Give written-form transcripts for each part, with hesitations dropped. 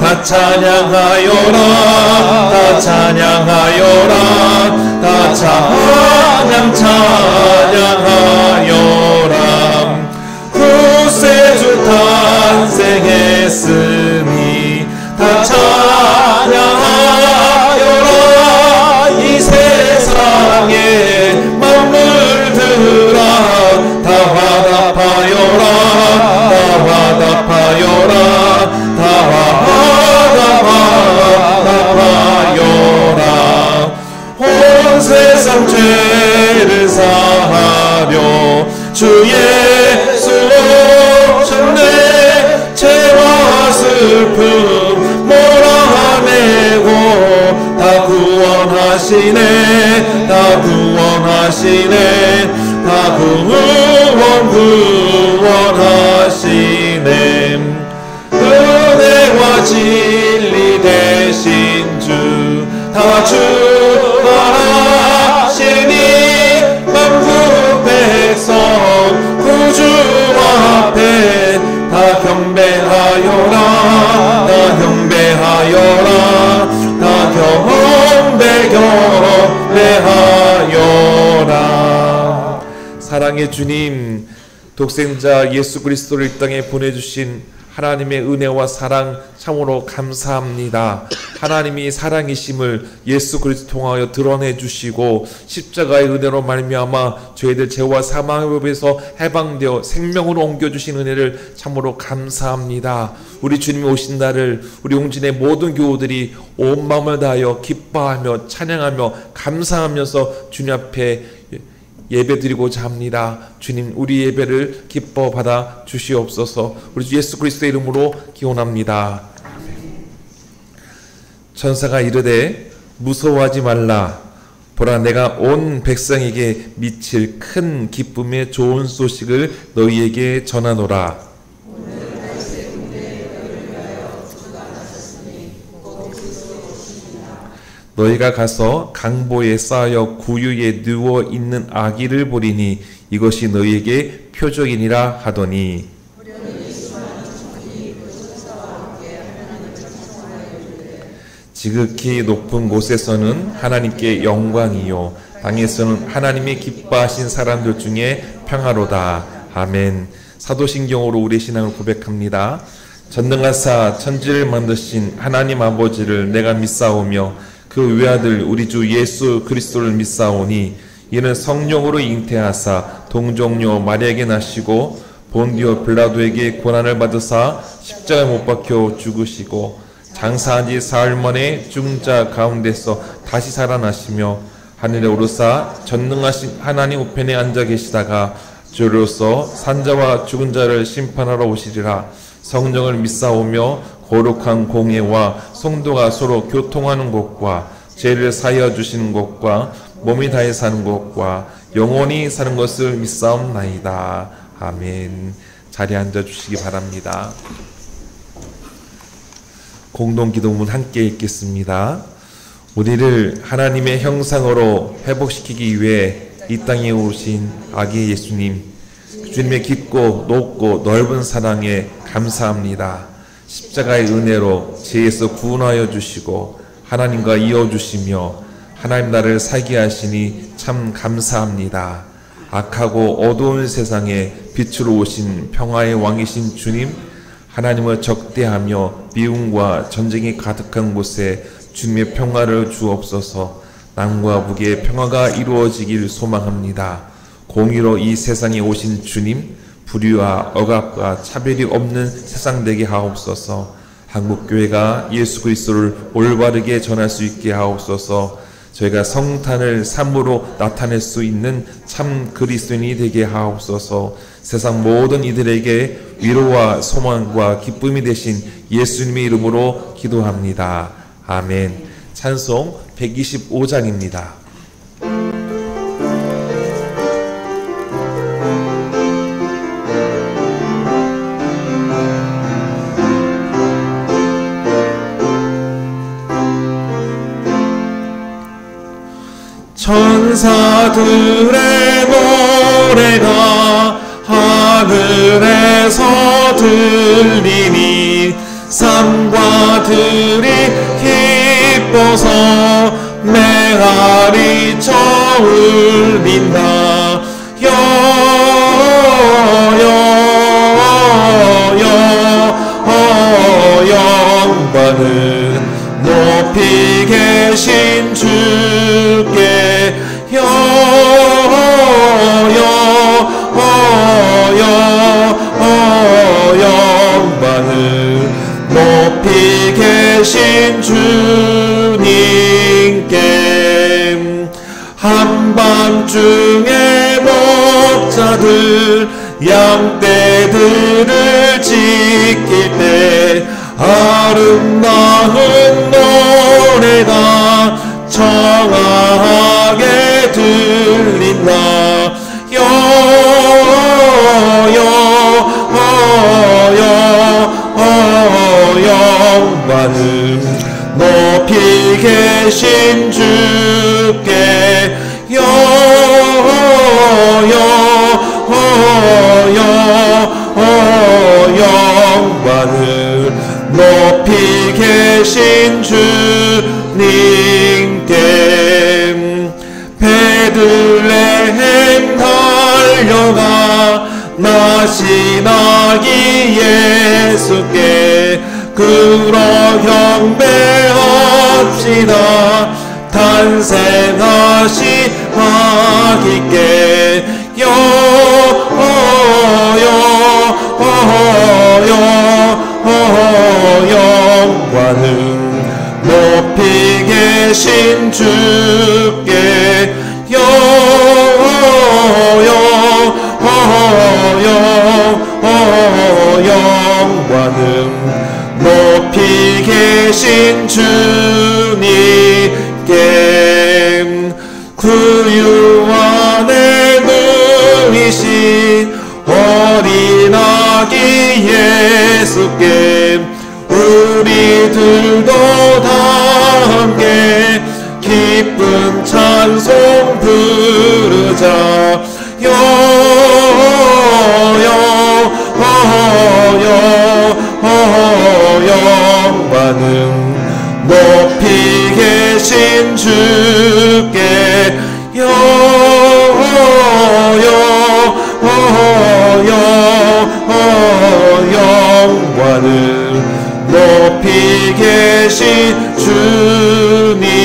다 찬양하여라 다 찬양하여라 다 찬양하여라 구세주 탄생했으니 다 찬양하여라 이 세상에 만물들아 다 화답하여라 다 화답하여라 다 화답하여라 온 세상 죄를 사하려 주 예수 오셨네 죄와 슬픔 몰아내고 다 구원하시네 다 구원하시네 다 구원하시네 은혜와 진리 되신 주 다 주하시니 만국 백성 구주 앞에 다 경배하여라 다 경배하여라 다 경배하여라. 사랑의 주님, 독생자 예수 그리스도를 이 땅에 보내주신 하나님의 은혜와 사랑 참으로 감사합니다. 하나님이 사랑이심을 예수 그리스도 통하여 드러내 주시고 십자가의 은혜로 말미암아 저희들 죄와 사망의 법에서 해방되어 생명으로 옮겨주신 은혜를 참으로 감사합니다. 우리 주님이 오신 날을 우리 용진의 모든 교우들이 온 마음을 다하여 기뻐하며 찬양하며 감사하면서 주님 앞에 예배드리고자 합니다. 주님, 우리 예배를 기뻐 받아 주시옵소서. 우리 주 예수 그리스도의 이름으로 기원합니다. 천사가 이르되 무서워하지 말라. 보라, 내가 온 백성에게 미칠 큰 기쁨의 좋은 소식을 너희에게 전하노라. 너희가 가서 강보에 쌓여 구유에 누워 있는 아기를 보리니 이것이 너희에게 표적이니라 하더니 지극히 높은 곳에서는 하나님께 영광이요 땅에서는 하나님이 기뻐하신 사람들 중에 평화로다. 아멘. 사도신경으로 우리의 신앙을 고백합니다. 전능하사 천지를 만드신 하나님 아버지를 내가 믿사오며 그 외아들 우리 주 예수 그리스도를 믿사오니 이는 성령으로 잉태하사 동정녀 마리아에게 나시고 본디오 빌라도에게 고난을 받으사 십자가에 못 박혀 죽으시고 장사한 지 사흘 만에 죽은 자 가운데서 다시 살아나시며 하늘에 오르사 전능하신 하나님 우편에 앉아 계시다가 주로서 산자와 죽은 자를 심판하러 오시리라. 성령을 믿사오며 거룩한 공예와 성도가 서로 교통하는 곳과 죄를 사하여 주시는 곳과 몸이 다해 사는 곳과 영원히 사는 것을 믿사옵나이다. 아멘. 자리에 앉아 주시기 바랍니다. 공동기도문 함께 읽겠습니다. 우리를 하나님의 형상으로 회복시키기 위해 이 땅에 오신 아기 예수님, 주님의 깊고 높고 넓은 사랑에 감사합니다. 십자가의 은혜로 죄에서 구원하여 주시고 하나님과 이어주시며 하나님 나라를 살게 하시니 참 감사합니다. 악하고 어두운 세상에 빛으로 오신 평화의 왕이신 주님, 하나님을 적대하며 미움과 전쟁이 가득한 곳에 주님의 평화를 주옵소서. 남과 북의 평화가 이루어지길 소망합니다. 공의로 이 세상에 오신 주님, 불의와 억압과 차별이 없는 세상 되게 하옵소서. 한국교회가 예수 그리스도를 올바르게 전할 수 있게 하옵소서. 저희가 성탄을 삶으로 나타낼 수 있는 참 그리스도인이 되게 하옵소서. 세상 모든 이들에게 위로와 소망과 기쁨이 되신 예수님의 이름으로 기도합니다. 아멘. 찬송 125장입니다. 천사들의 노래가 하늘에서 들리니 삶과 아들이 기뻐서 메아리쳐 울린다. 영광은 높이 계신 주께 영광은 높이 계신 주님께. 한밤중에 목자들 양떼들을 지킬 때 아름다운 노래가 청아하게 들린다. 영광은 높이 계신 주께 영광을 높이 계신 주님께. 베들레헴 달려가 나시나기 예수께 그러 경배합시다. 탄생하시하기께 영광은 높이 계신 주께 영광은 높이 계신 주님께. 구유 안에 누이신 어린아기 예수께 우리들도 다 함께 기쁜 찬송 부르자. 영광은 높이 계신 주께 영광은 높이 계신 주님께.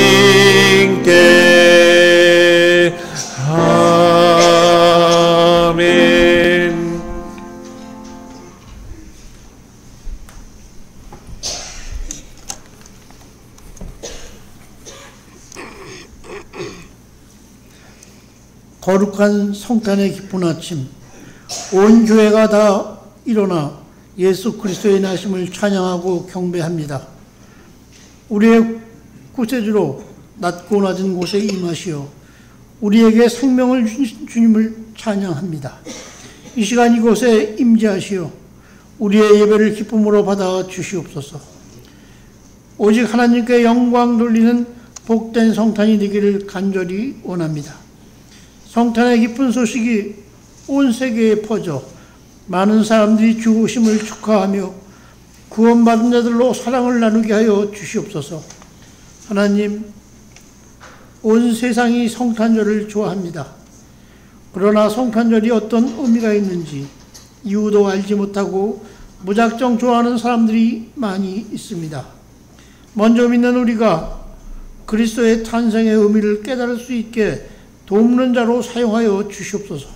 아멘. 거룩한 성탄의 기쁜 아침, 온 교회가 다 일어나 예수 그리스도의 나심을 찬양하고 경배합니다. 우리의 구세주로 낮고 낮은 곳에 임하시어 우리에게 생명을 주신 주님을 찬양합니다. 이 시간 이곳에 임재하시어 우리의 예배를 기쁨으로 받아 주시옵소서. 오직 하나님께 영광 돌리는 복된 성탄이 되기를 간절히 원합니다. 성탄의 기쁜 소식이 온 세계에 퍼져 많은 사람들이 주 오심을 축하하며 구원받은 자들로 사랑을 나누게 하여 주시옵소서. 하나님, 온 세상이 성탄절을 좋아합니다. 그러나 성탄절이 어떤 의미가 있는지 이유도 알지 못하고 무작정 좋아하는 사람들이 많이 있습니다. 먼저 믿는 우리가 그리스도의 탄생의 의미를 깨달을 수 있게 돕는 자로 사용하여 주시옵소서.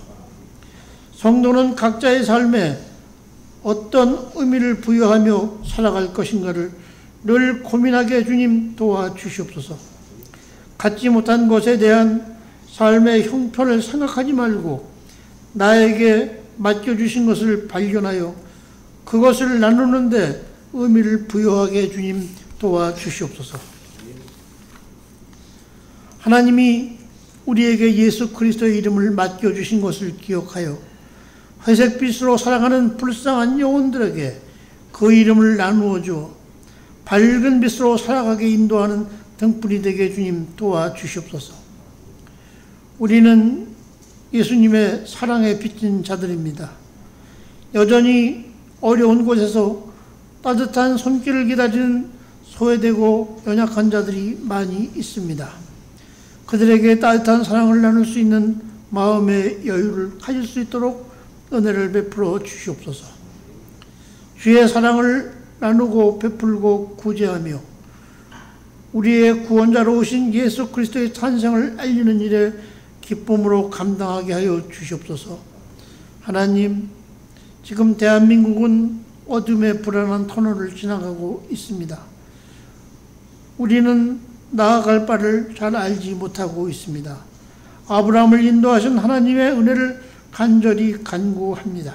성도는 각자의 삶에 어떤 의미를 부여하며 살아갈 것인가를 늘 고민하게 주님 도와주시옵소서. 갖지 못한 것에 대한 삶의 형편을 생각하지 말고 나에게 맡겨주신 것을 발견하여 그것을 나누는 데 의미를 부여하게 주님 도와주시옵소서. 하나님이 우리에게 예수 그리스도의 이름을 맡겨주신 것을 기억하여 회색빛으로 살아가는 불쌍한 영혼들에게 그 이름을 나누어 주어 밝은 빛으로 살아가게 인도하는 등불이 되게 주님 도와주시옵소서. 우리는 예수님의 사랑에 빚진 자들입니다. 여전히 어려운 곳에서 따뜻한 손길을 기다리는 소외되고 연약한 자들이 많이 있습니다. 그들에게 따뜻한 사랑을 나눌 수 있는 마음의 여유를 가질 수 있도록 은혜를 베풀어 주시옵소서. 주의 사랑을 나누고 베풀고 구제하며 우리의 구원자로 오신 예수 그리스도의 탄생을 알리는 일에 기쁨으로 감당하게 하여 주시옵소서. 하나님, 지금 대한민국은 어둠의 불안한 터널을 지나가고 있습니다. 우리는 나아갈 바를 잘 알지 못하고 있습니다. 아브라함을 인도하신 하나님의 은혜를 간절히 간구합니다.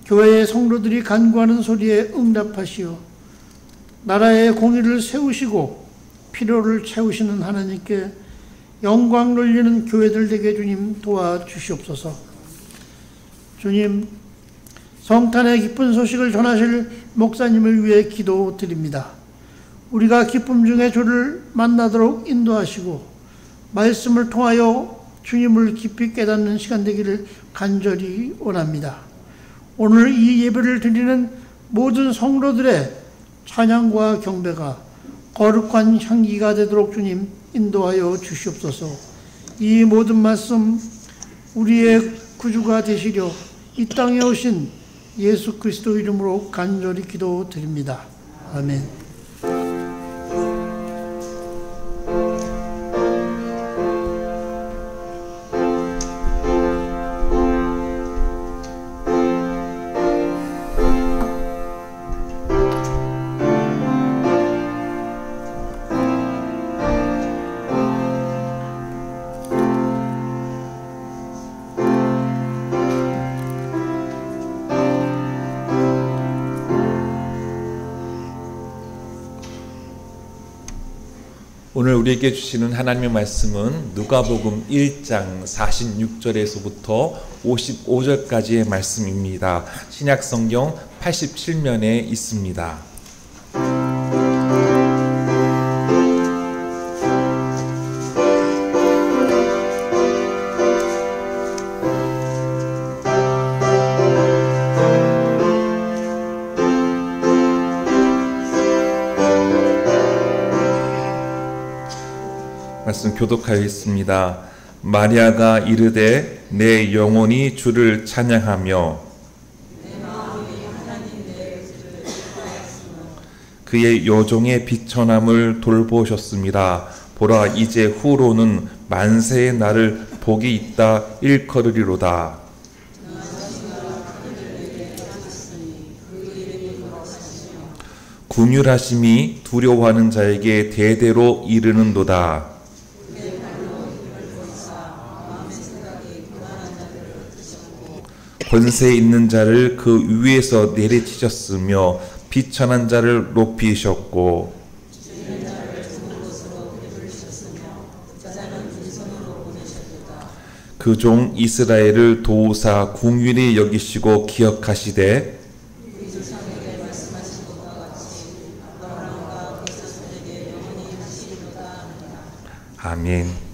교회의 성도들이 간구하는 소리에 응답하시어 나라의 공의를 세우시고 필요를 채우시는 하나님께 영광 돌리는 교회들 되게 주님 도와주시옵소서. 주님, 성탄의 기쁜 소식을 전하실 목사님을 위해 기도드립니다. 우리가 기쁨 중에 주를 만나도록 인도하시고 말씀을 통하여 주님을 깊이 깨닫는 시간 되기를 간절히 원합니다. 오늘 이 예배를 드리는 모든 성도들의 찬양과 경배가 거룩한 향기가 되도록 주님 인도하여 주시옵소서. 이 모든 말씀 우리의 구주가 되시려 이 땅에 오신 예수 그리스도 이름으로 간절히 기도드립니다. 아멘. 오늘 우리에게 주시는 하나님의 말씀은 누가복음 1장 46절에서부터 55절까지의 말씀입니다. 신약성경 87면에 있습니다. 말씀 교독하였습니다. 마리아가 이르되 내 영혼이 주를 찬양하며 그의 여종의 비천함을 돌보셨습니다. 보라, 이제 후로는 만세의 날을 복이 있다 일컬으리로다. 긍휼하심이 두려워하는 자에게 대대로 이르는도다. 권세 있는 자를 그 위에서 내리치셨으며 비천한 자를 높이셨고 그 종 이스라엘을 도우사 긍휼히 여기시고 기억하시되 아멘.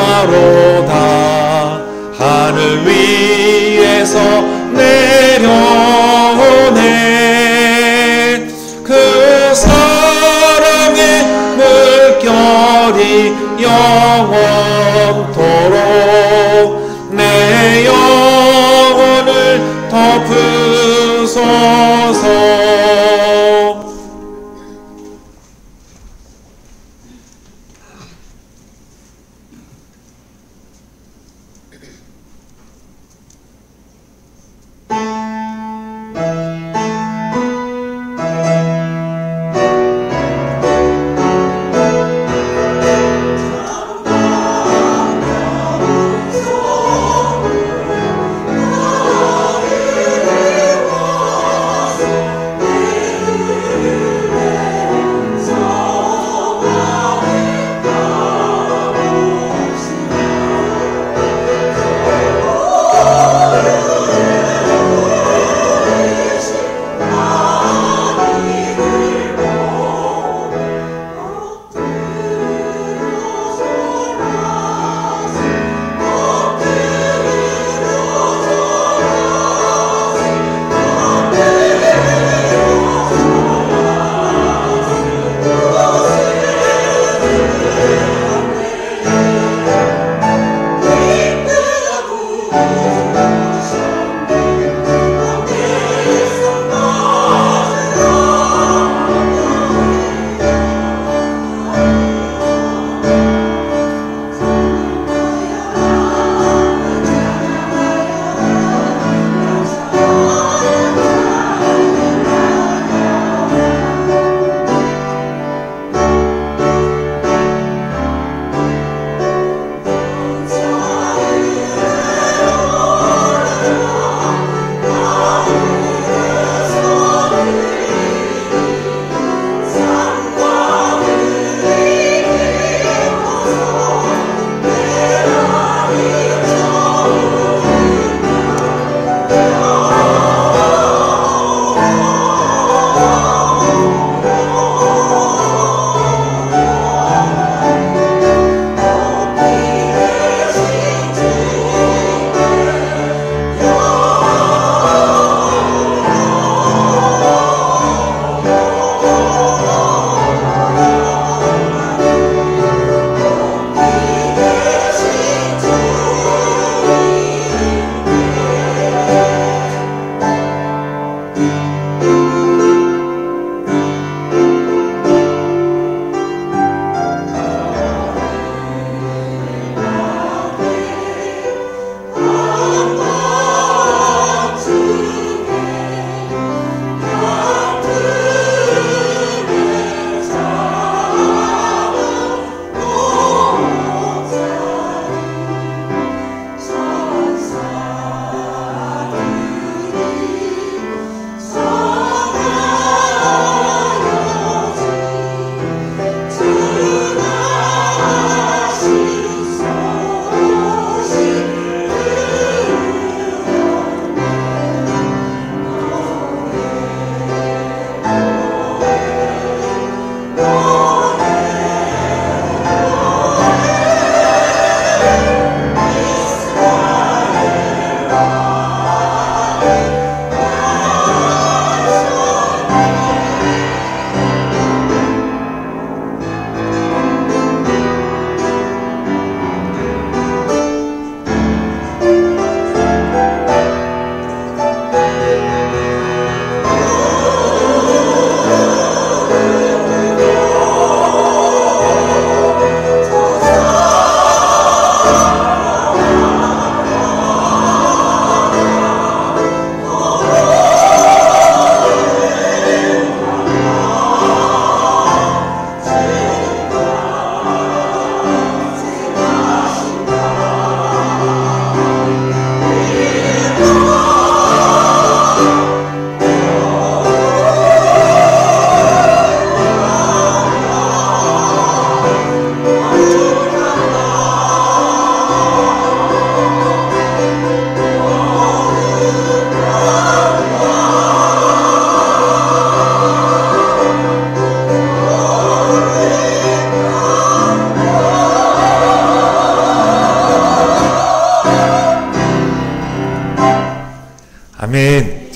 평화로다. 하늘 위에서 내려오네. 그 사랑의 물결이 영원토록 내 영혼을 덮으소서.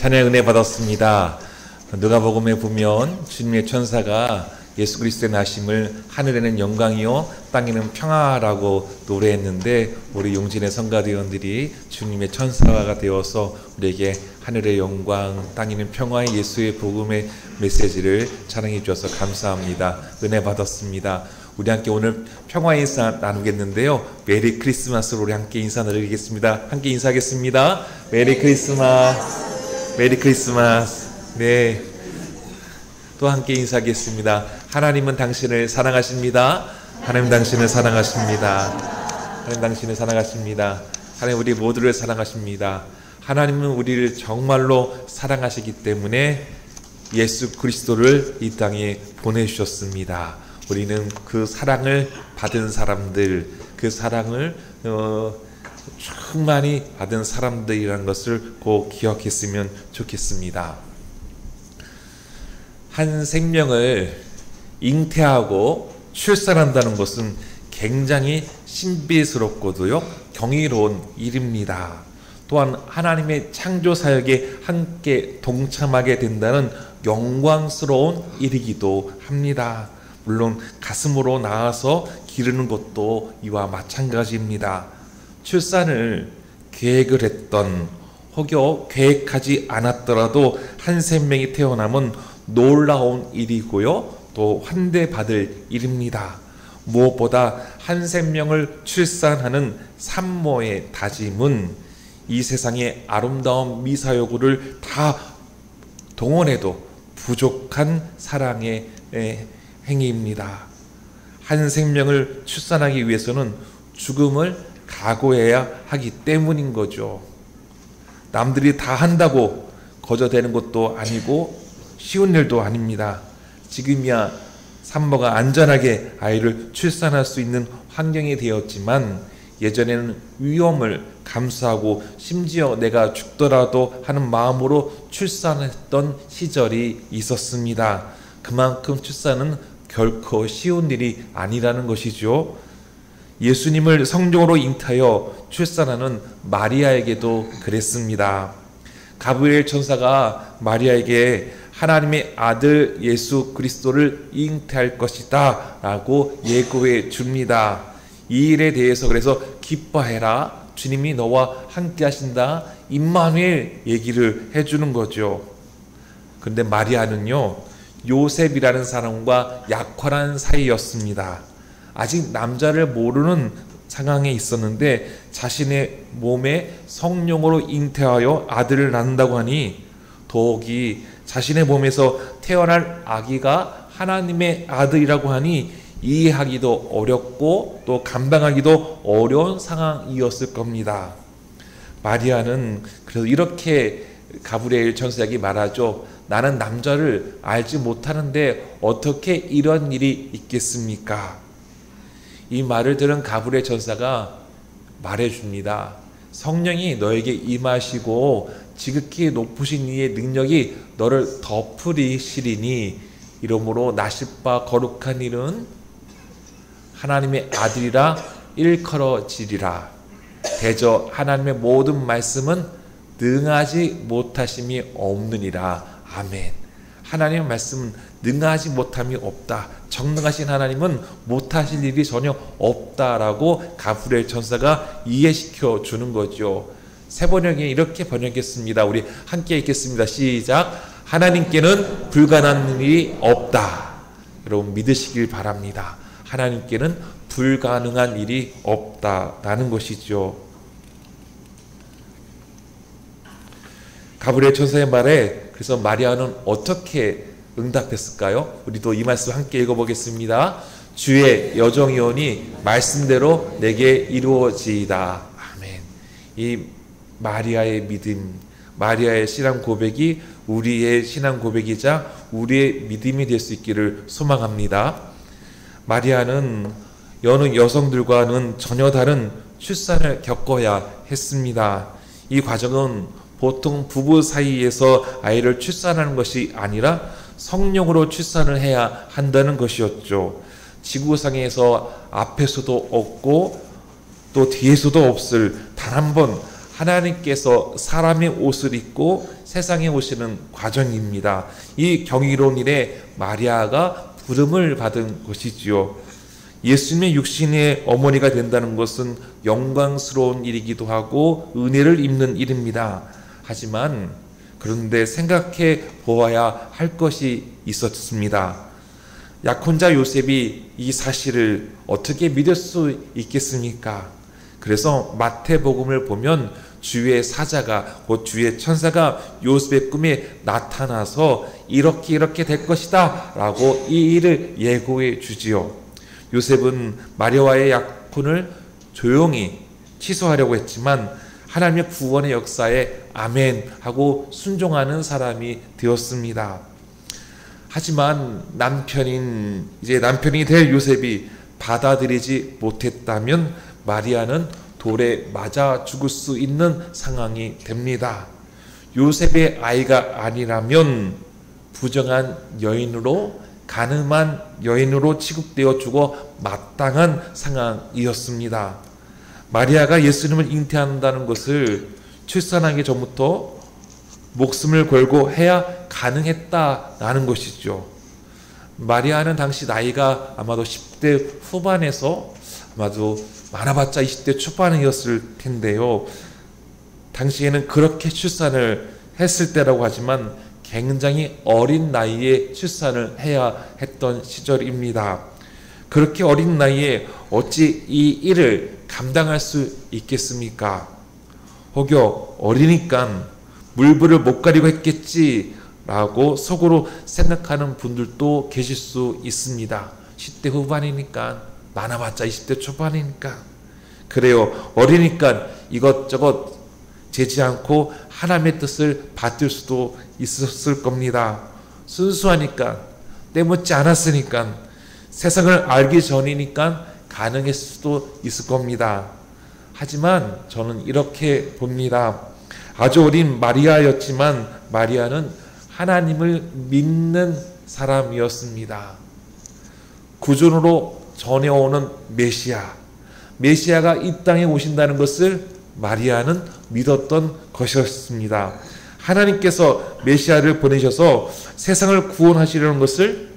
찬양 은혜 받았습니다. 누가복음에 보면 주님의 천사가 예수 그리스도의 나심을 하늘에는 영광이요 땅에는 평화라고 노래했는데, 우리 용진의 성가대원들이 주님의 천사가 되어서 우리에게 하늘의 영광, 땅에는 평화의 예수의 복음의 메시지를 찬양해 주셔서 감사합니다. 은혜 받았습니다. 우리 함께 오늘 평화의 인사 나누겠는데요. 메리 크리스마스로 우리 함께 인사 나누겠습니다. 함께 인사하겠습니다. 메리 크리스마스. 메리 크리스마스. 네. 또 함께 인사하겠습니다. 하나님은 당신을 사랑하십니다. 하나님 당신을 사랑하십니다. 하나님 당신을 사랑하십니다. 하나님 우리 모두를 사랑하십니다. 하나님은 우리를 정말로 사랑하시기 때문에 예수 그리스도를 이 땅에 보내주셨습니다. 우리는 그 사랑을 받은 사람들, 그 사랑을 충만히 받은 사람들이라는 것을 꼭 기억했으면 좋겠습니다. 한 생명을 잉태하고 출산한다는 것은 굉장히 신비스럽고도요 경이로운 일입니다. 또한 하나님의 창조 사역에 함께 동참하게 된다는 영광스러운 일이기도 합니다. 물론 가슴으로 낳아서 기르는 것도 이와 마찬가지입니다. 출산을 계획을 했던 혹여 계획하지 않았더라도 한 생명이 태어나면 놀라운 일이고요, 또 환대받을 일입니다. 무엇보다 한 생명을 출산하는 산모의 다짐은 이 세상의 아름다운 미사여구를 다 동원해도 부족한 사랑의 행위입니다. 한 생명을 출산하기 위해서는 죽음을 각오해야 하기 때문인 거죠. 남들이 다 한다고 거저되는 것도 아니고 쉬운 일도 아닙니다. 지금이야 산모가 안전하게 아이를 출산할 수 있는 환경이 되었지만, 예전에는 위험을 감수하고 심지어 내가 죽더라도 하는 마음으로 출산했던 시절이 있었습니다. 그만큼 출산은 결코 쉬운 일이 아니라는 것이죠. 예수님을 성령으로 잉태하여 출산하는 마리아에게도 그랬습니다. 가브리엘 천사가 마리아에게 하나님의 아들 예수 그리스도를 잉태할 것이다 라고 예고해 줍니다. 이 일에 대해서 그래서 기뻐해라, 주님이 너와 함께 하신다, 임마누엘 얘기를 해주는 거죠. 그런데 마리아는요, 요셉이라는 사람과 약혼한 사이였습니다. 아직 남자를 모르는 상황에 있었는데 자신의 몸에 성령으로 잉태하여 아들을 낳는다고 하니 더욱이 자신의 몸에서 태어날 아기가 하나님의 아들이라고 하니 이해하기도 어렵고 또 감당하기도 어려운 상황이었을 겁니다. 마리아는 그래서 이렇게 가브리엘 천사에게 말하죠. 나는 남자를 알지 못하는데 어떻게 이런 일이 있겠습니까? 이 말을 들은 가브리엘 천사가 말해줍니다. 성령이 너에게 임하시고 지극히 높으신 이의 능력이 너를 덮으리시리니 이러므로 나실 바 거룩한 일은 하나님의 아들이라 일컬어지리라. 대저 하나님의 모든 말씀은 능하지 못하심이 없느니라. 아멘. 하나님의 말씀은 능하지 못함이 없다. 정능하신 하나님은 못하실 일이 전혀 없다라고 가브리엘 천사가 이해시켜 주는 거죠. 새 번역에 이렇게 번역했습니다. 우리 함께 읽겠습니다. 시작. 하나님께는 불가능한 일이 없다. 여러분 믿으시길 바랍니다. 하나님께는 불가능한 일이 없다라는 것이죠. 가브리엘 천사의 말에 그래서 마리아는 어떻게 응답했을까요? 우리도 이 말씀 함께 읽어보겠습니다. 주의 여정이오니 말씀대로 내게 이루어지이다. 아멘. 이 마리아의 믿음, 마리아의 신앙 고백이 우리의 신앙 고백이자 우리의 믿음이 될 수 있기를 소망합니다. 마리아는 여느 여성들과는 전혀 다른 출산을 겪어야 했습니다. 이 과정은 보통 부부 사이에서 아이를 출산하는 것이 아니라 성령으로 출산을 해야 한다는 것이었죠. 지구상에서 앞에서도 없고 또 뒤에서도 없을 단 한 번 하나님께서 사람의 옷을 입고 세상에 오시는 과정입니다. 이 경이로운 일에 마리아가 부름을 받은 것이지요. 예수님의 육신의 어머니가 된다는 것은 영광스러운 일이기도 하고 은혜를 입는 일입니다. 하지만 그런데 생각해 보아야 할 것이 있었습니다. 약혼자 요셉이 이 사실을 어떻게 믿을 수 있겠습니까? 그래서 마태복음을 보면 주의 사자가 곧 주의 천사가 요셉의 꿈에 나타나서 이렇게 될 것이다 라고 이 일을 예고해 주지요. 요셉은 마리아와의 약혼을 조용히 취소하려고 했지만 하나님의 구원의 역사에 아멘 하고 순종하는 사람이 되었습니다. 하지만 남편이 될 요셉이 받아들이지 못했다면 마리아는 돌에 맞아 죽을 수 있는 상황이 됩니다. 요셉의 아이가 아니라면 부정한 여인으로 간음한 여인으로 취급되어 죽어 마땅한 상황이었습니다. 마리아가 예수님을 잉태한다는 것을 출산하기 전부터 목숨을 걸고 해야 가능했다라는 것이죠. 마리아는 당시 나이가 아마도 10대 후반에서 아마도 많아봤자 20대 초반이었을 텐데요. 당시에는 그렇게 출산을 했을 때라고 하지만 굉장히 어린 나이에 출산을 해야 했던 시절입니다. 그렇게 어린 나이에 어찌 이 일을 감당할 수 있겠습니까? 혹여 어리니까 물불을 못 가리고 했겠지라고 속으로 생각하는 분들도 계실 수 있습니다. 10대 후반이니까, 많아봤자 20대 초반이니까. 그래요. 어리니까 이것저것 재지 않고 하나님의 뜻을 받들 수도 있었을 겁니다. 순수하니까, 때묻지 않았으니까, 세상을 알기 전이니까 가능했을 수도 있을 겁니다. 하지만 저는 이렇게 봅니다. 아주 어린 마리아였지만 마리아는 하나님을 믿는 사람이었습니다. 구준으로 전해오는 메시아가 이 땅에 오신다는 것을 마리아는 믿었던 것이었습니다. 하나님께서 메시아를 보내셔서 세상을 구원하시려는 것을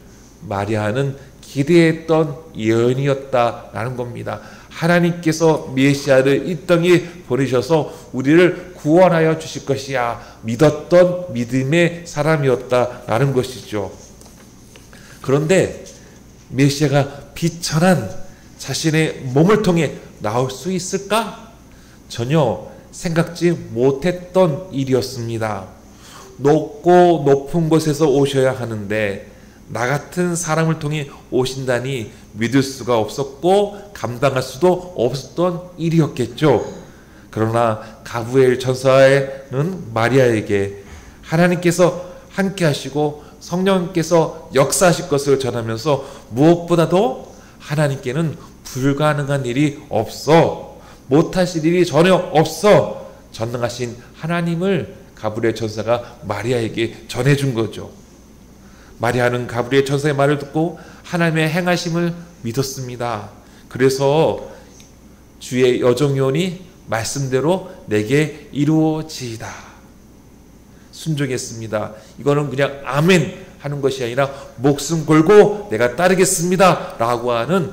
마리아는 기대했던 예언이었다라는 겁니다. 하나님께서 메시아를 이 땅에 보내셔서 우리를 구원하여 주실 것이야 믿었던 믿음의 사람이었다라는 것이죠. 그런데 메시아가 비천한 자신의 몸을 통해 나올 수 있을까? 전혀 생각지 못했던 일이었습니다. 높고 높은 곳에서 오셔야 하는데 나 같은 사람을 통해 오신다니 믿을 수가 없었고 감당할 수도 없었던 일이었겠죠. 그러나 가브리엘 천사는 마리아에게 하나님께서 함께 하시고 성령께서 역사하실 것을 전하면서 무엇보다도 하나님께는 불가능한 일이 없어, 못하실 일이 전혀 없어 전능하신 하나님을 가브리엘 천사가 마리아에게 전해준 거죠. 마리아는 가브리엘 천사의 말을 듣고 하나님의 행하심을 믿었습니다. 그래서 주의 여정요원이 말씀대로 내게 이루어지이다. 순종했습니다. 이거는 그냥 아멘 하는 것이 아니라 목숨 걸고 내가 따르겠습니다 라고 하는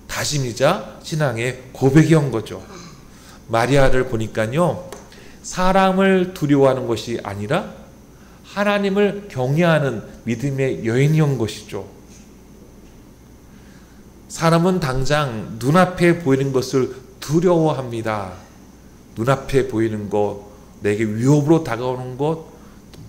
다짐이자 신앙의 고백이었던 거죠. 마리아를 보니까요, 사람을 두려워하는 것이 아니라 하나님을 경외하는 믿음의 여인이었던 것이죠. 사람은 당장 눈앞에 보이는 것을 두려워합니다. 눈앞에 보이는 것, 내게 위협으로 다가오는 것,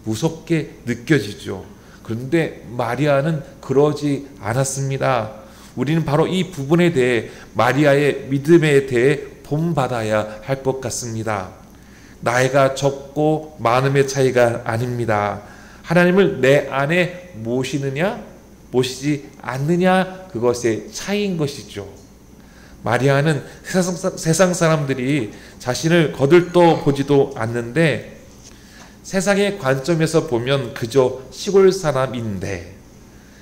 무섭게 느껴지죠. 그런데 마리아는 그러지 않았습니다. 우리는 바로 이 부분에 대해 마리아의 믿음에 대해 본받아야 할 것 같습니다. 나이가 적고 많음의 차이가 아닙니다. 하나님을 내 안에 모시느냐 모시지 않느냐 그것의 차이인 것이죠. 마리아는 세상 사람들이 자신을 거들떠 보지도 않는데 세상의 관점에서 보면 그저 시골 사람인데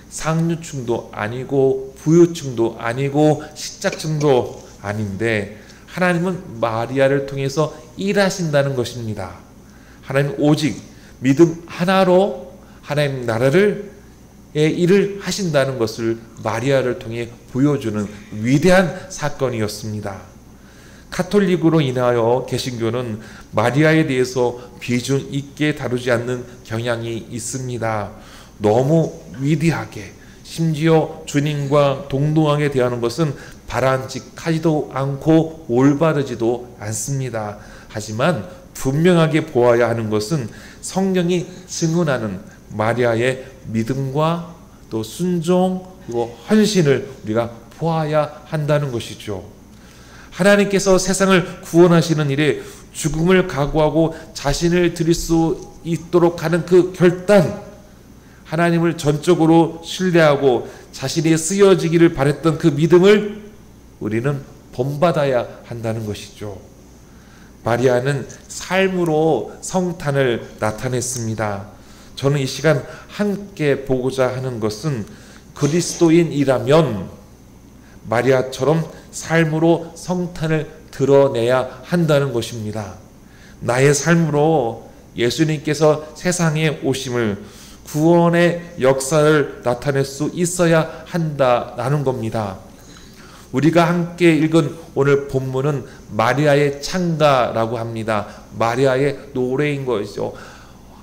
상류층도 아니고 부유층도 아니고 식자층도 아닌데 하나님은 마리아를 통해서 일하신다는 것입니다. 하나님 오직 믿음 하나로 하나님 나라를 일을 하신다는 것을 마리아를 통해 보여주는 위대한 사건이었습니다. 카톨릭으로 인하여 개신교는 마리아에 대해서 비중 있게 다루지 않는 경향이 있습니다. 너무 위대하게, 심지어 주님과 동등하게 대하는 것은 바람직하지도 않고 올바르지도 않습니다. 하지만 분명하게 보아야 하는 것은 성령이 증언하는 마리아의 믿음과 또 순종 그리고 헌신을 우리가 보아야 한다는 것이죠. 하나님께서 세상을 구원하시는 일에 죽음을 각오하고 자신을 드릴 수 있도록 하는 그 결단, 하나님을 전적으로 신뢰하고 자신이 쓰여지기를 바랬던 그 믿음을 우리는 본받아야 한다는 것이죠. 마리아는 삶으로 성탄을 나타냈습니다. 저는 이 시간 함께 보고자 하는 것은 그리스도인이라면 마리아처럼 삶으로 성탄을 드러내야 한다는 것입니다. 나의 삶으로 예수님께서 세상에 오심을, 구원의 역사를 나타낼 수 있어야 한다라는 겁니다. 우리가 함께 읽은 오늘 본문은 마리아의 찬가라고 합니다. 마리아의 노래인 것이죠.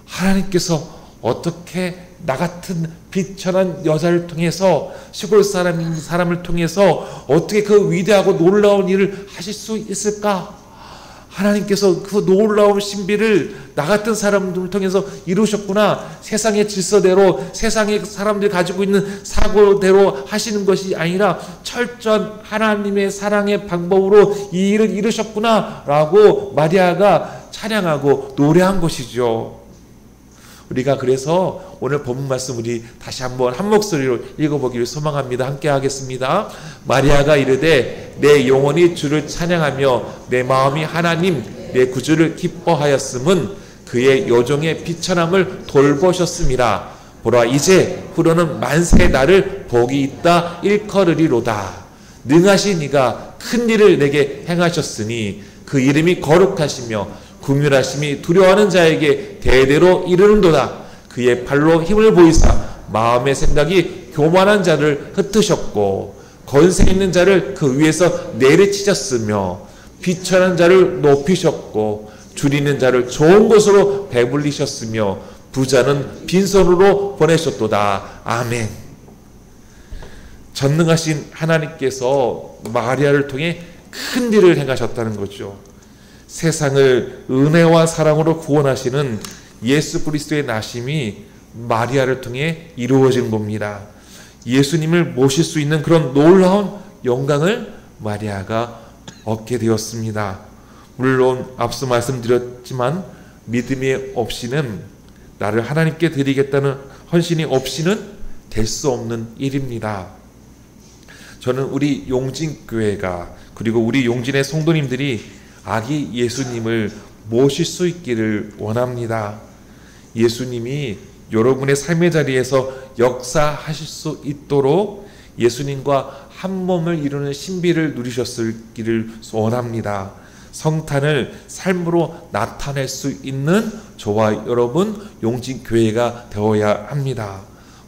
하나님께서 어떻게 나 같은 비천한 여자를 통해서, 시골 사람을 통해서 어떻게 그 위대하고 놀라운 일을 하실 수 있을까? 하나님께서 그 놀라운 신비를 나 같은 사람들을 통해서 이루셨구나. 세상의 질서대로, 세상의 사람들이 가지고 있는 사고대로 하시는 것이 아니라 철저한 하나님의 사랑의 방법으로 이 일을 이루셨구나 라고 마리아가 찬양하고 노래한 것이죠. 우리가 그래서 오늘 본문 말씀 우리 다시 한번 한 목소리로 읽어보기를 소망합니다. 함께 하겠습니다. 마리아가 이르되 내 영혼이 주를 찬양하며 내 마음이 하나님 내 구주를 기뻐하였음은 그의 여종의 비천함을 돌보셨음이라. 보라 이제 후로는 만세 나를 복이 있다 일컬으리로다. 능하신 이가 큰 일을 내게 행하셨으니 그 이름이 거룩하시며 긍휼하심이 두려워하는 자에게 대대로 이르는도다. 그의 발로 힘을 보이사 마음의 생각이 교만한 자를 흩으셨고 권세 있는 자를 그 위에서 내리치셨으며 비천한 자를 높이셨고 줄이는 자를 좋은 곳으로 배불리셨으며 부자는 빈손으로 보내셨도다. 아멘. 전능하신 하나님께서 마리아를 통해 큰 일을 행하셨다는 거죠. 세상을 은혜와 사랑으로 구원하시는 예수 그리스도의 나심이 마리아를 통해 이루어진 겁니다. 예수님을 모실 수 있는 그런 놀라운 영광을 마리아가 얻게 되었습니다. 물론 앞서 말씀드렸지만 믿음이 없이는, 나를 하나님께 드리겠다는 헌신이 없이는 될 수 없는 일입니다. 저는 우리 용진교회가, 그리고 우리 용진의 성도님들이 아기 예수님을 모실 수 있기를 원합니다. 예수님이 여러분의 삶의 자리에서 역사하실 수 있도록 예수님과 한 몸을 이루는 신비를 누리셨기를 원합니다. 성탄을 삶으로 나타낼 수 있는 저와 여러분 용진교회가 되어야 합니다.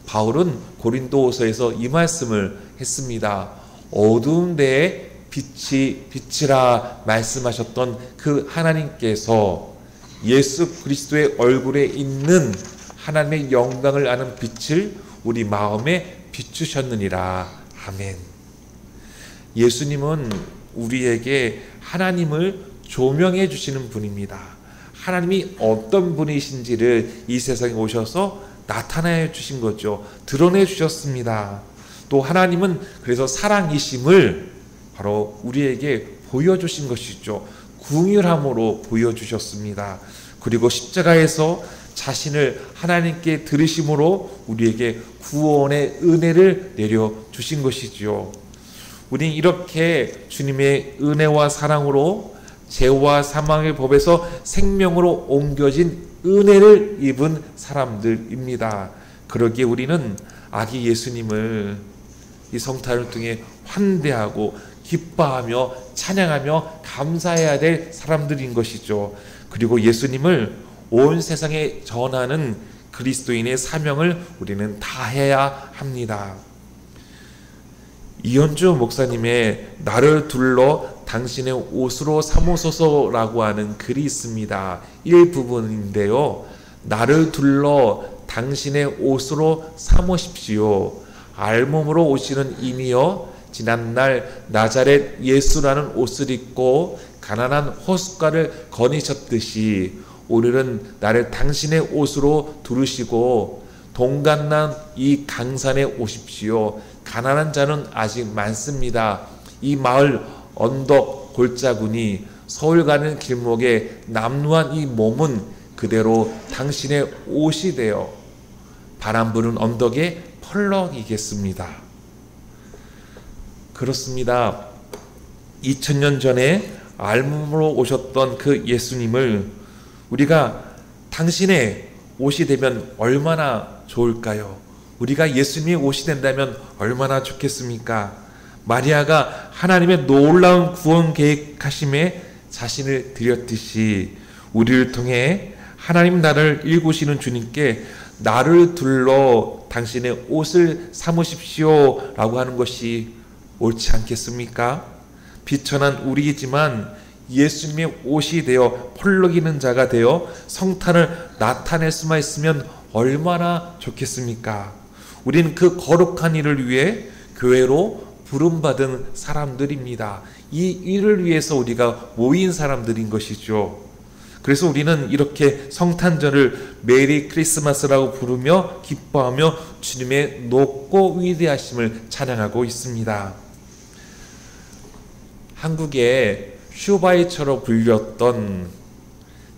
바울은 고린도후서에서 이 말씀을 했습니다. 어두운 데에 빛이라 말씀하셨던 그 하나님께서 예수 그리스도의 얼굴에 있는 하나님의 영광을 아는 빛을 우리 마음에 비추셨느니라. 아멘. 예수님은 우리에게 하나님을 조명해 주시는 분입니다. 하나님이 어떤 분이신지를 이 세상에 오셔서 나타내 주신 거죠. 드러내 주셨습니다. 또 하나님은 그래서 사랑이심을 바로 우리에게 보여주신 것이죠. 긍휼함으로 보여주셨습니다. 그리고 십자가에서 자신을 하나님께 드리심으로 우리에게 구원의 은혜를 내려주신 것이지요. 우리는 이렇게 주님의 은혜와 사랑으로 죄와 사망의 법에서 생명으로 옮겨진 은혜를 입은 사람들입니다. 그러기에 우리는 아기 예수님을 이 성탄을 통해 환대하고 기뻐하며 찬양하며 감사해야 될 사람들인 것이죠. 그리고 예수님을 온 세상에 전하는 그리스도인의 사명을 우리는 다해야 합니다. 이현주 목사님의 나를 둘러 당신의 옷으로 삼으소서라고 하는 글이 있습니다. 일부분인데요. 나를 둘러 당신의 옷으로 삼으십시오. 알몸으로 오시는 이니여 지난날 나자렛 예수라는 옷을 입고 가난한 호숫가를 거니셨듯이 오늘은 나를 당신의 옷으로 두르시고 동간난 이 강산에 오십시오. 가난한 자는 아직 많습니다. 이 마을 언덕 골짜구니 서울 가는 길목에 남루한 이 몸은 그대로 당신의 옷이 되어 바람 부는 언덕에 펄럭이겠습니다. 그렇습니다. 2000년 전에 알몸으로 오셨던 그 예수님을 우리가 당신의 옷이 되면 얼마나 좋을까요? 우리가 예수님의 옷이 된다면 얼마나 좋겠습니까? 마리아가 하나님의 놀라운 구원 계획하심에 자신을 드렸듯이 우리를 통해 하나님 나라를 일구시는 주님께 나를 둘러 당신의 옷을 삼으십시오 라고 하는 것이 옳지 않겠습니까? 비천한 우리이지만 예수님의 옷이 되어 펄럭이는 자가 되어 성탄을 나타낼 수만 있으면 얼마나 좋겠습니까? 우리는 그 거룩한 일을 위해 교회로 부름받은 사람들입니다. 이 일을 위해서 우리가 모인 사람들인 것이죠. 그래서 우리는 이렇게 성탄절을 메리 크리스마스라고 부르며 기뻐하며 주님의 높고 위대하심을 찬양하고 있습니다. 한국에 슈바이처로 불렸던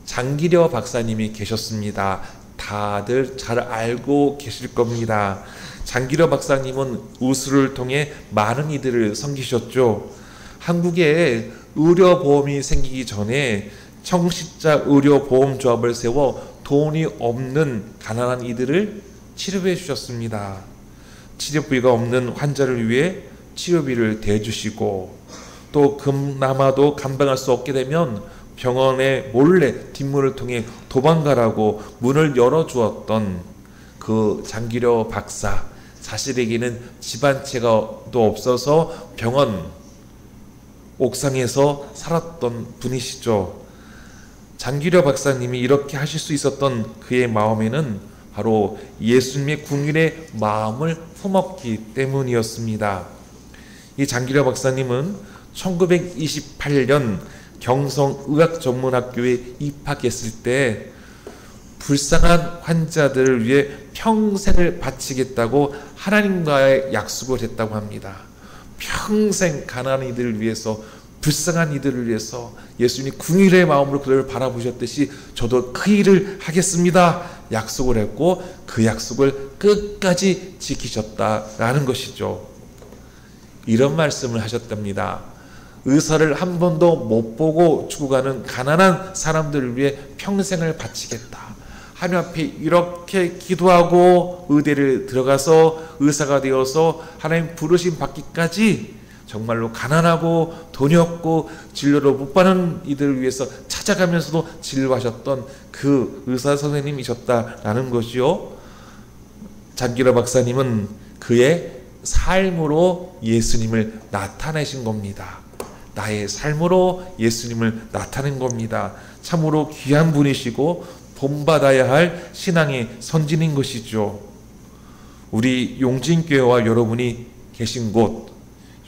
장기려 박사님이 계셨습니다. 다들 잘 알고 계실 겁니다. 장기려 박사님은 우수를 통해 많은 이들을 섬기셨죠. 한국에 의료보험이 생기기 전에 청십자 의료보험조합을 세워 돈이 없는 가난한 이들을 치료해 주셨습니다. 치료비가 없는 환자를 위해 치료비를 대주시고 또 그나마도 감당할 수 없게 되면 병원에 몰래 뒷문을 통해 도망가라고 문을 열어주었던 그 장기려 박사, 자신에게는 집 한 채가 또 없어서 병원 옥상에서 살았던 분이시죠. 장기려 박사님이 이렇게 하실 수 있었던 그의 마음에는 바로 예수님의 궁일의 마음을 품었기 때문이었습니다. 이 장기려 박사님은 1928년 경성의학전문학교에 입학했을 때 불쌍한 환자들을 위해 평생을 바치겠다고 하나님과의 약속을 했다고 합니다. 평생 가난한 이들을 위해서, 불쌍한 이들을 위해서 예수님이 궁일의 마음으로 그들을 바라보셨듯이 저도 그 일을 하겠습니다 약속을 했고 그 약속을 끝까지 지키셨다라는 것이죠. 이런 말씀을 하셨답니다. 의사를 한 번도 못 보고 죽어가는 가난한 사람들을 위해 평생을 바치겠다. 하나님 앞에 이렇게 기도하고 의대를 들어가서 의사가 되어서 하나님 부르심 받기까지 정말로 가난하고 돈이 없고 진료를 못 받는 이들을 위해서 찾아가면서도 진료하셨던 그 의사 선생님이셨다라는 것이요. 장기려 박사님은 그의 삶으로 예수님을 나타내신 겁니다. 나의 삶으로 예수님을 나타낸 겁니다. 참으로 귀한 분이시고 본받아야 할 신앙의 선진인 것이죠. 우리 용진교회와 여러분이 계신 곳,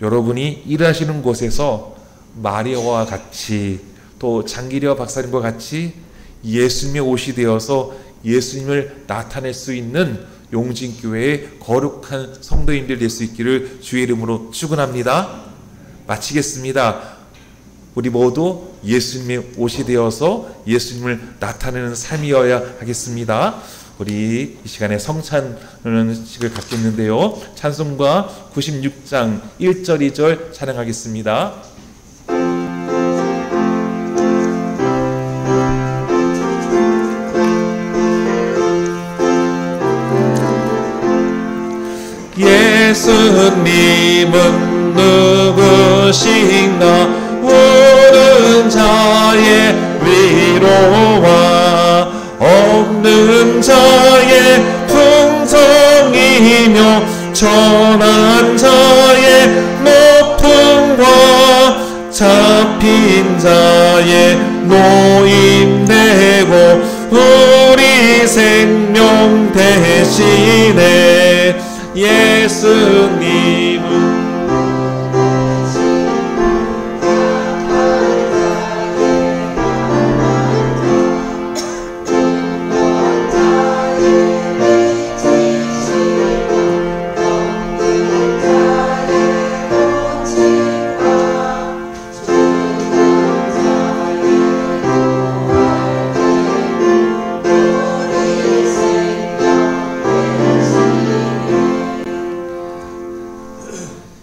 여러분이 일하시는 곳에서 마리아와 같이 또 장기려 박사님과 같이 예수님의 옷이 되어서 예수님을 나타낼 수 있는 용진교회의 거룩한 성도인들 될 수 있기를 주의 이름으로 축원합니다. 마치겠습니다. 우리 모두 예수님의 옷이 되어서 예수님을 나타내는 삶이어야 하겠습니다. 우리 이 시간에 성찬식을 갖겠는데요. 찬송가 96장 1절 2절 찬양하겠습니다. 예수님은 누구신가 우는 자의 위로와 없는 자의 풍성이며 천한 자의 높음과 잡힌 자의 노임되고 우리 생명 대신에 예수님은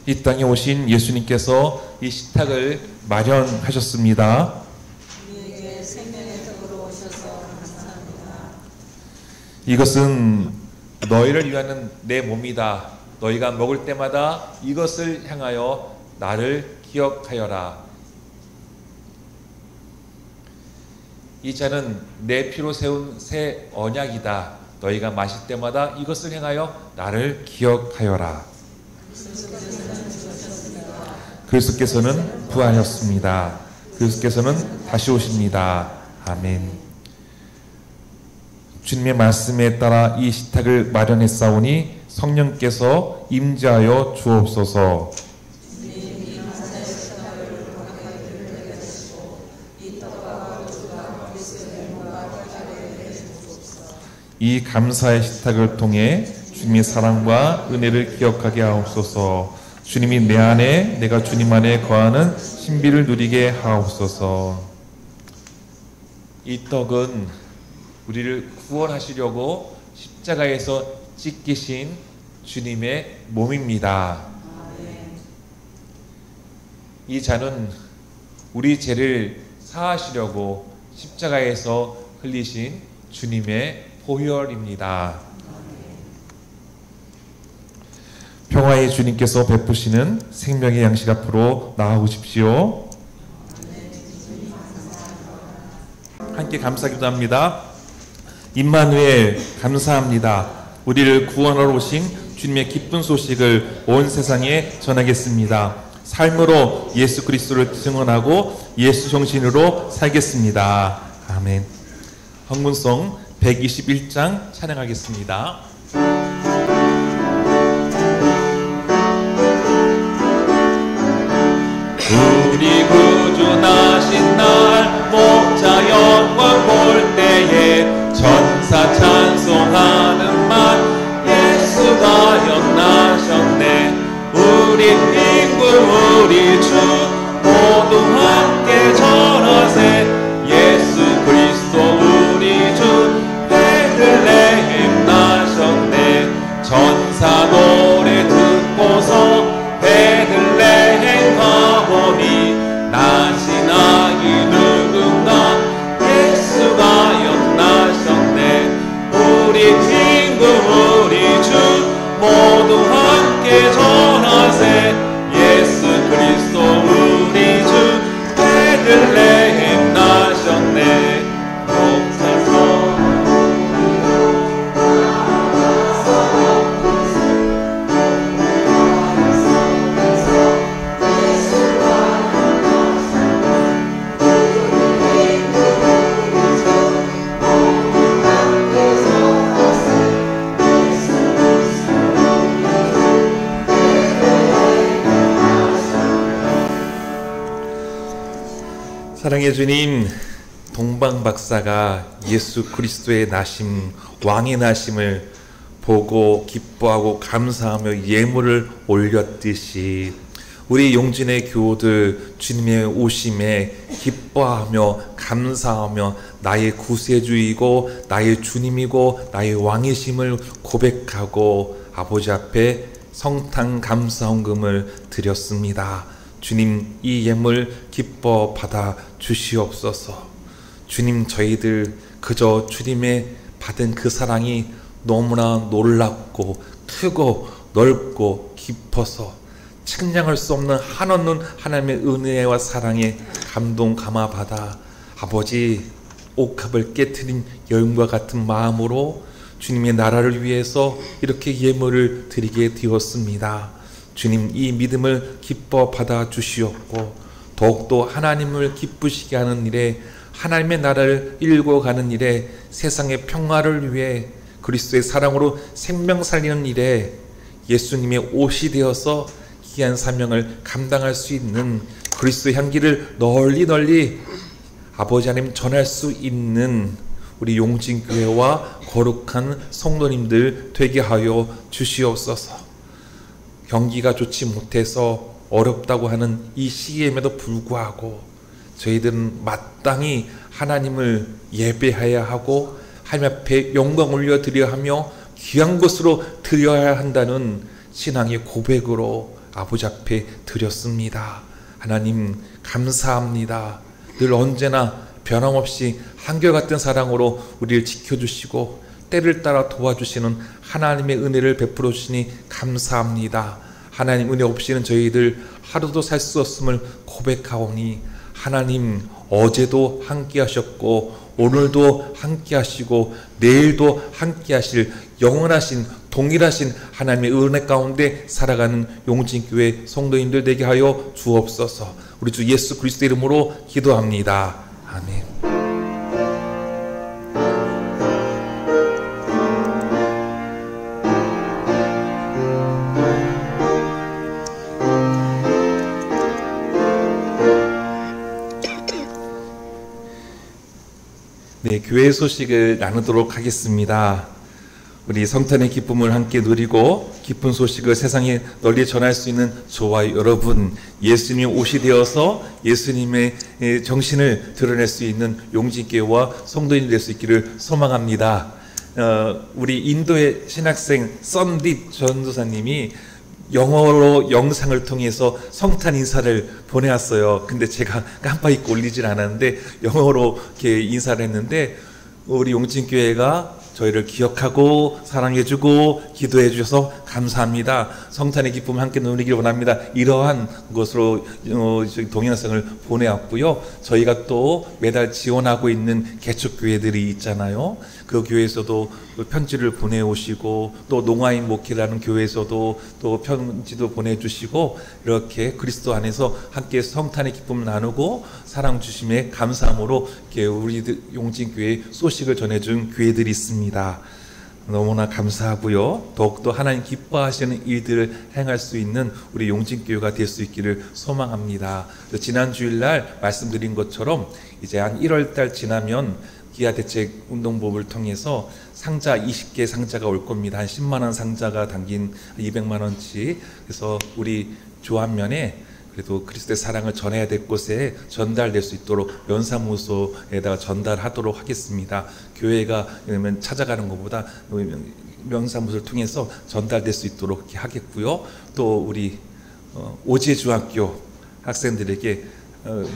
이 땅에 오신 예수님께서 이 식탁을 마련하셨습니다. 우리에게 생명의 떡으로 오셔서 감사합니다. 이것은 너희를 위하는 내 몸이다. 너희가 먹을 때마다 이것을 향하여 나를 기억하여라. 이 잔은 내 피로 세운 새 언약이다. 너희가 마실 때마다 이것을 향하여 나를 기억하여라. 그리스도께서는 부활하셨습니다. 그리스도께서는 다시 오십니다. 아멘. 주님의 말씀에 따라 이 식탁을 마련했사오니 성령께서 임재하여 주옵소서. 이 감사의 식탁을 통해 주님의 사랑과 은혜를 기억하게 하옵소서. 주님이 내 안에 내가 주님 안에 거하는 신비를 누리게 하옵소서. 이 떡은 우리를 구원하시려고 십자가에서 찢기신 주님의 몸입니다. 이 잔은 우리 죄를 사하시려고 십자가에서 흘리신 주님의 보혈입니다. 평화의 주님께서 베푸시는 생명의 양식 앞으로 나아오십시오. 함께 감사 기도합니다. 임마누엘 감사합니다. 우리를 구원하러 오신 주님의 기쁜 소식을 온 세상에 전하겠습니다. 삶으로 예수 그리스도를 증언하고 예수 정신으로 살겠습니다. 아멘. 헌문송 121장 찬양하겠습니다. 우리 구주 나신 날 목자 영광 볼 때에 천사 찬송하는 말 예수가 연나셨네. 우리 인구 우리 주 모두 함께 전하세. 예수 그리스도 우리 주 베들레헴 나셨네. 천사 노래 듣고서 베들레헴 가보니 나신 아기 누군가 예수가 연나셨네. 우리 친구 우리 주 모두 함께 전하세. 예수 그리스도 우리 주 베들레헴 나셨네. 사랑의 주님, 동방박사가 예수 그리스도의 나심, 왕의 나심을 보고 기뻐하고 감사하며 예물을 올렸듯이 우리 용진의 교우들 주님의 오심에 기뻐하며 감사하며 나의 구세주이고 나의 주님이고 나의 왕이심을 고백하고 아버지 앞에 성탄 감사헌금을 드렸습니다. 주님, 이 예물 기뻐 받아 주시옵소서. 주님, 저희들 그저 주님의 받은 그 사랑이 너무나 놀랍고 크고 넓고 깊어서 측량할 수 없는 한없는 하나님의 은혜와 사랑에 감동 감화받아 아버지 옥합을 깨트린 여인과 같은 마음으로 주님의 나라를 위해서 이렇게 예물을 드리게 되었습니다. 주님, 이 믿음을 기뻐 받아 주시옵고 더욱더 하나님을 기쁘시게 하는 일에, 하나님의 나라를 일궈가는 일에, 세상의 평화를 위해 그리스도의 사랑으로 생명 살리는 일에 예수님의 옷이 되어서 귀한 사명을 감당할 수 있는 그리스도의 향기를 널리 아버지 하나님 전할 수 있는 우리 용진교회와 거룩한 성도님들 되게 하여 주시옵소서. 경기가 좋지 못해서 어렵다고 하는 이 시기임에도 불구하고 저희들은 마땅히 하나님을 예배해야 하고 하나님 앞에 영광 올려드려야 하며 귀한 것으로 드려야 한다는 신앙의 고백으로 아버지 앞에 드렸습니다. 하나님 감사합니다. 늘 언제나 변함없이 한결같은 사랑으로 우리를 지켜주시고 때를 따라 도와주시는 하나님의 은혜를 베풀어 주시니 감사합니다. 하나님 은혜 없이는 저희들 하루도 살 수 없음을 고백하오니 하나님 어제도 함께 하셨고 오늘도 함께 하시고 내일도 함께 하실 영원하신 동일하신 하나님의 은혜 가운데 살아가는 용진교회 성도님들 되게 하여 주옵소서. 우리 주 예수 그리스도 이름으로 기도합니다. 아멘. 네, 교회 소식을 나누도록 하겠습니다. 우리 성탄의 기쁨을 함께 누리고 기쁜 소식을 세상에 널리 전할 수 있는 저와 여러분, 예수님의 옷이 되어서 예수님의 정신을 드러낼 수 있는 용진교회와 성도인이 될 수 있기를 소망합니다. 우리 인도의 신학생 썬딥 전도사님이 영어로 영상을 통해서 성탄 인사를 보내왔어요. 근데 제가 깜빡 잊고 올리질 않았는데 영어로 이렇게 인사를 했는데 우리 용진교회가 저희를 기억하고 사랑해주고 기도해 주셔서 감사합니다. 성탄의 기쁨을 함께 누리길 원합니다. 이러한 것으로 동영상을 보내왔고요. 저희가 또 매달 지원하고 있는 개척교회들이 있잖아요. 그 교회에서도 편지를 보내오시고 또 농아인 목회라는 교회에서도 또 편지도 보내주시고 이렇게 그리스도 안에서 함께 성탄의 기쁨을 나누고 사랑 주심에 감사함으로 이렇게 우리 용진교회 소식을 전해준 교회들이 있습니다. 너무나 감사하고요. 더욱더 하나님 기뻐하시는 일들을 행할 수 있는 우리 용진교회가 될 수 있기를 소망합니다. 지난 주일날 말씀드린 것처럼 이제 한 1월달 지나면 기아대책 운동법을 통해서 상자 20개 상자가 올 겁니다. 한 10만원 상자가 담긴 200만원치. 그래서 우리 조합면에 그래도 그리스도의 사랑을 전해야 될 곳에 전달될 수 있도록 면사무소에다가 전달하도록 하겠습니다. 교회가 찾아가는 것보다 면사무소를 통해서 전달될 수 있도록 이렇게 하겠고요. 또 우리 오제중학교 학생들에게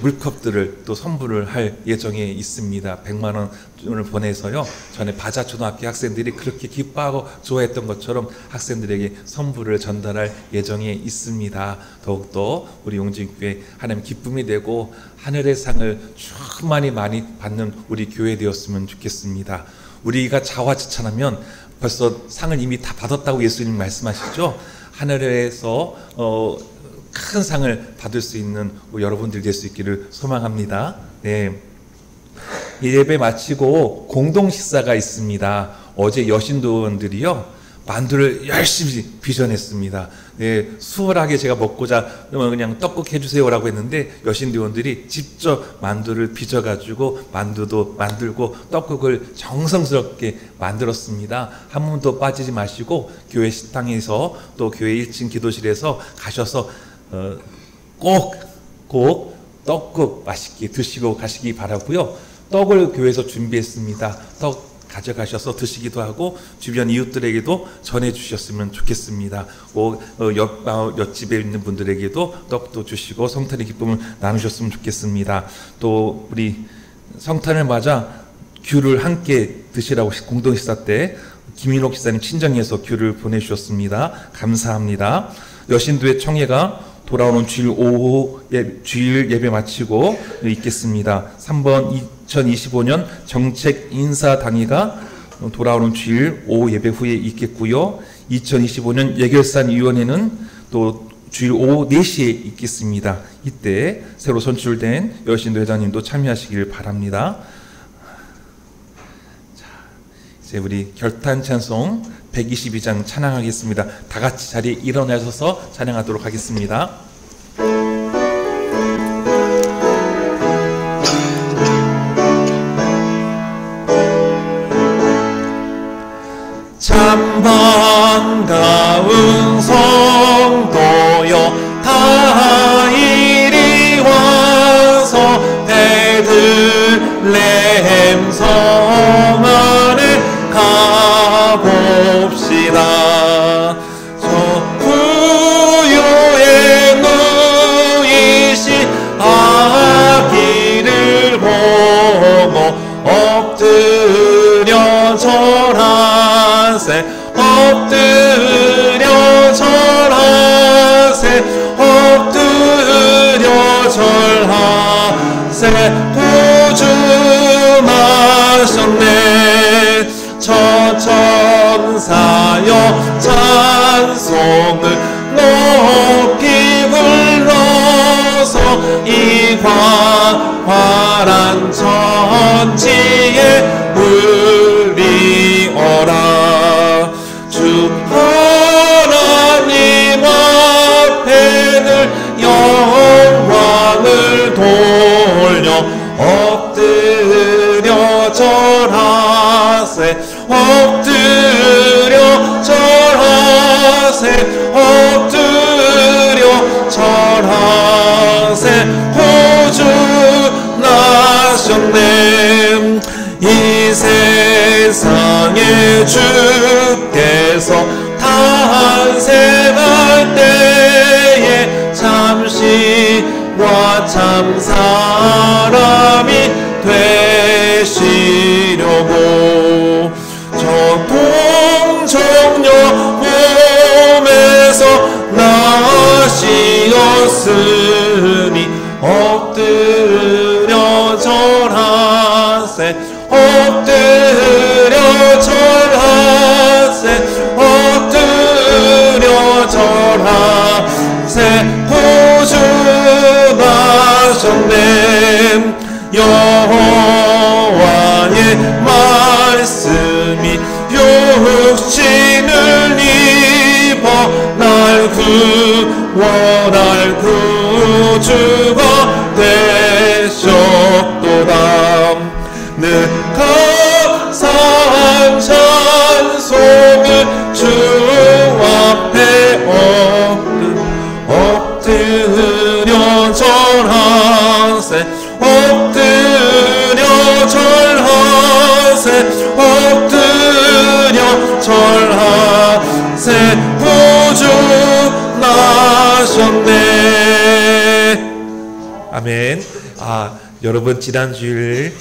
물컵들을 또 선물을 할 예정에 있습니다. 100만 원을 보내서요. 전에 바자초등학교 학생들이 그렇게 기뻐하고 좋아했던 것처럼 학생들에게 선물을 전달할 예정에 있습니다. 더욱더 우리 용진교회 하나님 기쁨이 되고 하늘의 상을 충만히 많이 받는 우리 교회 되었으면 좋겠습니다. 우리가 자화자찬하면 벌써 상을 이미 다 받았다고 예수님 말씀하시죠. 하늘에서 큰 상을 받을 수 있는 여러분들 될 수 있기를 소망합니다. 네. 예배 마치고 공동 식사가 있습니다. 어제 여신도원들이요 만두를 열심히 빚어냈습니다. 네, 수월하게 제가 먹고자 그냥 떡국 해주세요라고 했는데 여신도원들이 직접 만두를 빚어가지고 만두도 만들고 떡국을 정성스럽게 만들었습니다. 한 번도 빠지지 마시고 교회 식당에서 또 교회 1층 기도실에서 가셔서 꼭 떡국 맛있게 드시고 가시기 바라고요. 떡을 교회에서 준비했습니다. 떡 가져가셔서 드시기도 하고 주변 이웃들에게도 전해주셨으면 좋겠습니다. 옆집에 있는 분들에게도 떡도 주시고 성탄의 기쁨을 나누셨으면 좋겠습니다. 또 우리 성탄을 맞아 귤을 함께 드시라고 공동식사 때 김인옥 기사님 친정에서 교를 보내주셨습니다. 감사합니다. 여신도의 청해가 돌아오는 주일 오후 주일 예배 마치고 있겠습니다. 3번 2025년 정책 인사 당회가 돌아오는 주일 오후 예배 후에 있겠고요. 2025년 예결산 위원회는 또 주일 오후 4시에 있겠습니다. 이때 새로 선출된 여신도 회장님도 참여하시길 바랍니다. 자, 이제 우리 결탄 찬송 122장 찬양하겠습니다. 다 같이 자리에 일어나셔서 찬양하도록 하겠습니다. 참 반가운 성도여 다 이리 와서 베들레헴 성 안에 가봅시다. 저 부요에 누이신 아기를 보고 엎드려 절하세 엎드려 절하세 엎드려 절하세 구주나셨네. 저 천사여 찬송을 높이 불러서 이 활활한 천지에 울리어라. 주 하나님 앞에는 영광을 돌려 엎드려 절하세 엎드려 절하세 엎드려 절하세 구주 나셨네. 이 세상에 주께서 탄생할 때에 참신과 참 사람이 되시려고 저 동정녀 몸에서 나시었으니 엎드려 절하세 엎드려 절하세 엎드려 절하세 구주 나셨네. 여호와의 말씀이 육신을 입어 날 구원할 구주가 되셨도다. 늘 감사한 찬송을 주 앞에 엎드려 절하세 엎드려 절하세 엎드려 절하세 구주 나셨네. 아멘. 여러분 지난주일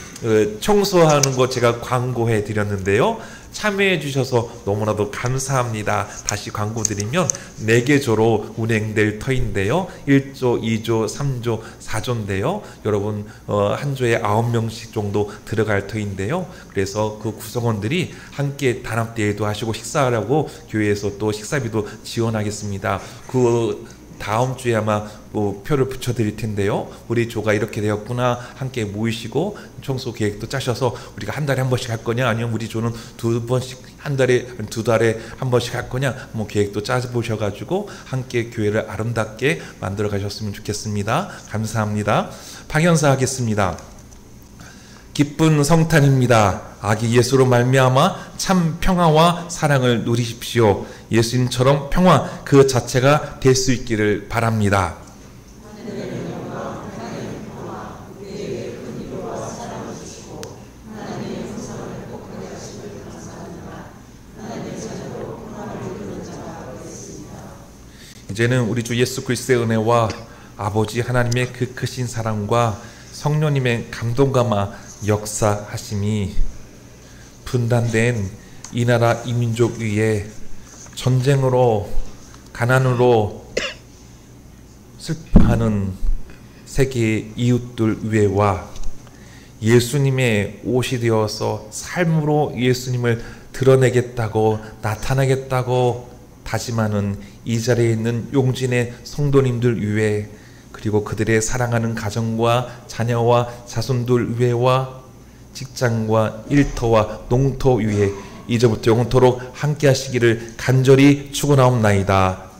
청소하는 거 제가 광고해 드렸는데요. 참여해 주셔서 너무나도 감사합니다. 다시 광고 드리면 4개 조로 운행될 터인데요. 1조, 2조, 3조, 4조인데요. 여러분 한 조에 9명씩 정도 들어갈 터인데요. 그래서 그 구성원들이 함께 단합대회도 하시고 식사하라고 교회에서 또 식사비도 지원하겠습니다. 그 다음 주에 아마 표를 붙여드릴 텐데요. 우리 조가 이렇게 되었구나 함께 모이시고 청소 계획도 짜셔서 우리가 한 달에 한 번씩 할 거냐 아니면 우리 조는 2번씩 한 달에 2달에 한 번씩 할 거냐 계획도 짜보셔가지고 함께 교회를 아름답게 만들어 가셨으면 좋겠습니다. 감사합니다. 파견사 하겠습니다. 기쁜 성탄입니다. 아기 예수로 말미암아 참 평화와 사랑을 누리십시오. 예수님처럼 평화 그 자체가 될 수 있기를 바랍니다. 이제는 우리 주 예수 그리스도의 은혜와 아버지 하나님의 그 크신 사랑과 성령님의 감동감화 역사하심이 분단된 이 나라 이 민족 위에 전쟁으로 가난으로 슬퍼하는 세계의 이웃들 위에와 예수님의 옷이 되어서 삶으로 예수님을 드러내겠다고 나타나겠다고 다짐하는 이 자리에 있는 용진의 성도님들 위에 그리고 그들의 사랑하는 가정과 자녀와 자손들 위에와 직장과 일터와 농토 위에 이제부터 영원토록 함께 하시기를 간절히 축원하옵나이다.